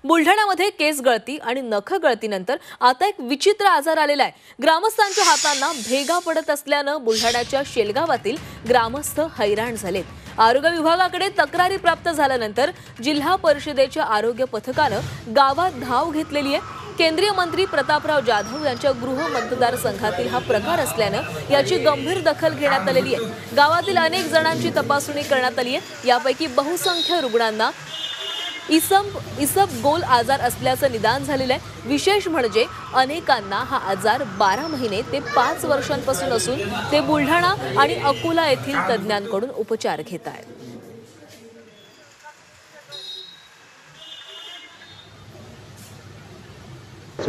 बुलढाण्यामध्ये केस गळती आणि नख गळतीनंतर आता एक विचित्र आजार आलेला आहे। ग्रामस्थांच्या हातांना भेगा पडत असल्यानं बुलढाण्याच्या शेलगावातील ग्रामस्थ हैराण झालेत। आरोग्य विभागाकडे तक्रारी प्राप्त झाल्यानंतर जिल्हा परिषदेच्या आरोग्य पथकानं गावात धाव घेतलेली आहे। केंद्रीय मंत्री प्रतापराव जाधव यांच्या गृह मतदारसंघातील हा प्रकार असल्यानं याची गंभीर दखल घेण्यात आलेली आहे। गावातील अनेक जणांची तपासणी करण्यात आली आहे। यापैकी बहुसंख्य रुग्णांना इसबगोल आजार असल्याचं निदान झालेलं आहे। विशेष म्हणजे अनेकांना हा आजार 12 महिने ते 5 वर्षांपासून असून ते बुलढाणा आणि अकोला येथील तज्ञांकडून उपचार घेत आहेत।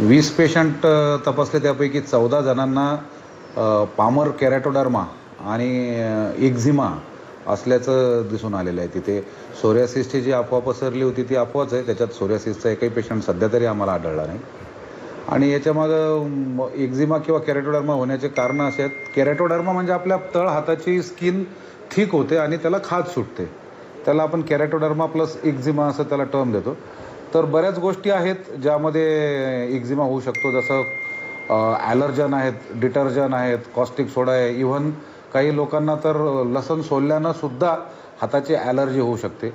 20 पेशंट तपासले, त्यापैकी 14 जणांना पामर केराटोडर्मा आणि एक्झिमा असल्याचं दिसून आलेलं आहे। तिथे सोरियासिसची जी अफवा पसरली होती ती अफवाच आहे। त्याच्यात सोरियासिसचा एकही पेशंट सध्या तरी आम्हाला आढळला नाही। आणि याच्यामागं एक्झिमा किंवा केराटोडर्मा होण्याचे कारण असे आहेत। केराटोडर्मा म्हणजे आपल्या तळ हाताची स्किन थिक होते आणि त्याला खाज सुटते, त्याला आपण केराटोडर्मा प्लस एक्झिमा असं त्याला टर्म देतो। तर बऱ्याच गोष्टी आहेत ज्यामध्ये एक्झिमा होऊ शकतो, जसं ॲलर्जन आहेत, डिटर्जन आहेत, कॉस्टिक सोडा आहे, इव्हन काही लोकांना तर लसण सोलल्यानं सुद्धा हाताची ॲलर्जी होऊ शकते।